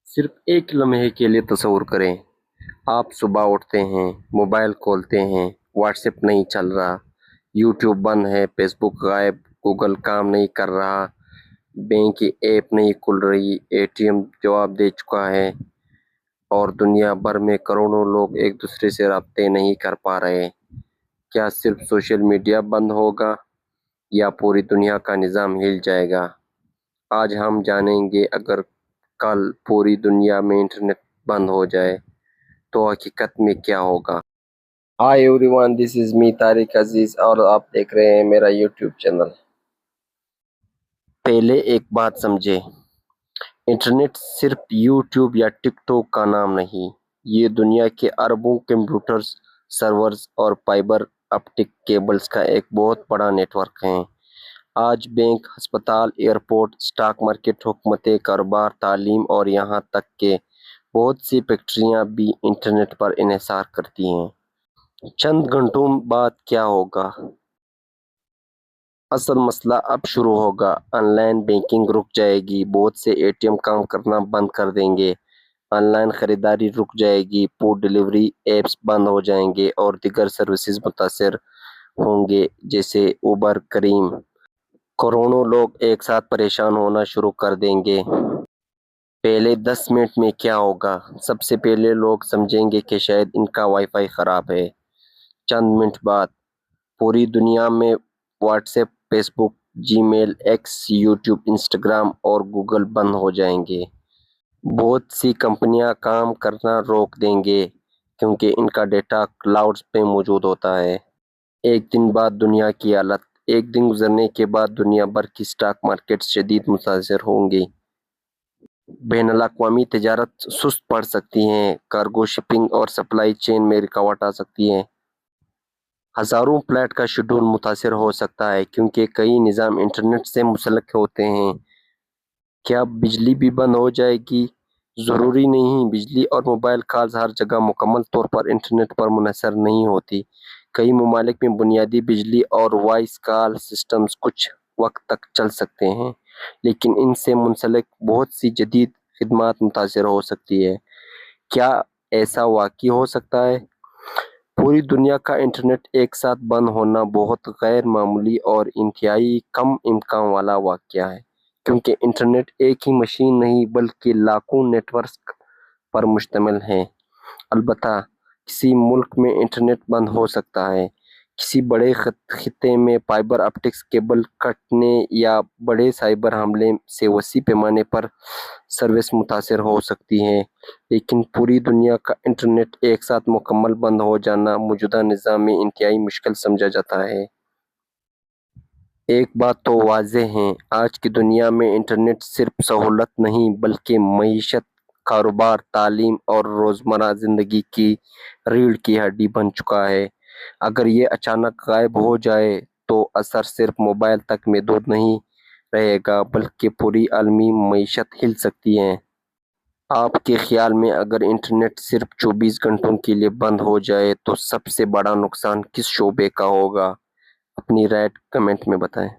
صرف ایک لمحے کے لیے تصور کریں، آپ صبح اٹھتے ہیں، موبائل کھولتے ہیں، واٹس ایپ نہیں چل رہا، یوٹیوب بند ہے، فیس بک غائب، گوگل کام نہیں کر رہا، بینک کی ایپ نہیں کھل رہی، اے ٹی ایم جواب دے چکا ہے، اور دنیا بھر میں کروڑوں لوگ ایک دوسرے سے رابطے نہیں کر پا رہے۔ کیا صرف سوشل میڈیا بند ہوگا یا پوری دنیا کا نظام ہل جائے گا؟ آج ہم جانیں گے اگر کل پوری دنیا میں انٹرنیٹ بند ہو جائے تو حقیقت میں کیا ہوگا۔ ہائی ایوری ون، دس از می طارق عزیز اور آپ دیکھ رہے ہیں میرا یوٹیوب چینل۔ پہلے ایک بات سمجھے، انٹرنیٹ صرف یوٹیوب یا ٹک ٹاک کا نام نہیں، یہ دنیا کے اربوں کمپیوٹرز، سرورز اور فائبر آپٹک کیبلز کا ایک بہت بڑا نیٹ ورک ہے۔ آج بینک، ہسپتال، ایئرپورٹ، اسٹاک مارکیٹ، حکومتیں، کاروبار، تعلیم اور یہاں تک کہ بہت سی فیکٹریاں بھی انٹرنیٹ پر انحصار کرتی ہیں۔ چند گھنٹوں بعد کیا ہوگا؟ اصل مسئلہ اب شروع ہوگا۔ آن لائن بینکنگ رک جائے گی، بہت سے اے ٹی ایم کام کرنا بند کر دیں گے، آن لائن خریداری رک جائے گی، فوڈ ڈیلیوری ایپس بند ہو جائیں گے اور دیگر سروسز متاثر ہوں گے جیسے اوبر، کریم۔ کروڑوں لوگ ایک ساتھ پریشان ہونا شروع کر دیں گے۔ پہلے 10 منٹ میں کیا ہوگا؟ سب سے پہلے لوگ سمجھیں گے کہ شاید ان کا وائی فائی خراب ہے۔ چند منٹ بعد پوری دنیا میں واٹس ایپ، فیس بک، جی میل، ایکس، یوٹیوب، انسٹاگرام اور گوگل بند ہو جائیں گے۔ بہت سی کمپنیاں کام کرنا روک دیں گے کیونکہ ان کا ڈیٹا کلاؤڈز پہ موجود ہوتا ہے۔ ایک دن بعد دنیا کی حالت، ایک دن گزرنے کے بعد دنیا بھر کی اسٹاک مارکیٹ شدید متاثر ہوں گی۔ بین الاقوامی تجارت سست پڑ سکتی ہے، کارگو شپنگ اور سپلائی چین میں رکاوٹ آ سکتی ہے۔ ہزاروں فلائٹ کا شیڈول متاثر ہو سکتا ہے کیونکہ کئی نظام انٹرنیٹ سے منسلک ہوتے ہیں۔ کیا بجلی بھی بند ہو جائے گی؟ ضروری نہیں، بجلی اور موبائل کالز ہر جگہ مکمل طور پر انٹرنیٹ پر منحصر نہیں ہوتی۔ کئی ممالک میں بنیادی بجلی اور وائس کال سسٹمز کچھ وقت تک چل سکتے ہیں، لیکن ان سے منسلک بہت سی جدید خدمات متاثر ہو سکتی ہیں۔ کیا ایسا واقعی ہو سکتا ہے؟ پوری دنیا کا انٹرنیٹ ایک ساتھ بند ہونا بہت غیر معمولی اور انتہائی کم امکان والا واقعہ ہے، کیونکہ انٹرنیٹ ایک ہی مشین نہیں بلکہ لاکھوں نیٹ ورک پر مشتمل ہے۔ البتہ کسی ملک میں انٹرنیٹ بند ہو سکتا ہے، کسی بڑے خطے میں فائبر آپٹکس کیبل کٹنے یا بڑے سائبر حملے سے وسیع پیمانے پر سروس متاثر ہو سکتی ہے، لیکن پوری دنیا کا انٹرنیٹ ایک ساتھ مکمل بند ہو جانا موجودہ نظام میں انتہائی مشکل سمجھا جاتا ہے۔ ایک بات تو واضح ہے، آج کی دنیا میں انٹرنیٹ صرف سہولت نہیں بلکہ معیشت، کاروبار، تعلیم اور روزمرہ زندگی کی ریڑھ کی ہڈی بن چکا ہے۔ اگر یہ اچانک غائب ہو جائے تو اثر صرف موبائل تک محدود نہیں رہے گا بلکہ پوری عالمی معیشت ہل سکتی ہے۔ آپ کے خیال میں اگر انٹرنیٹ صرف 24 گھنٹوں کے لیے بند ہو جائے تو سب سے بڑا نقصان کس شعبے کا ہوگا؟ اپنی رائے کمنٹ میں بتائیں۔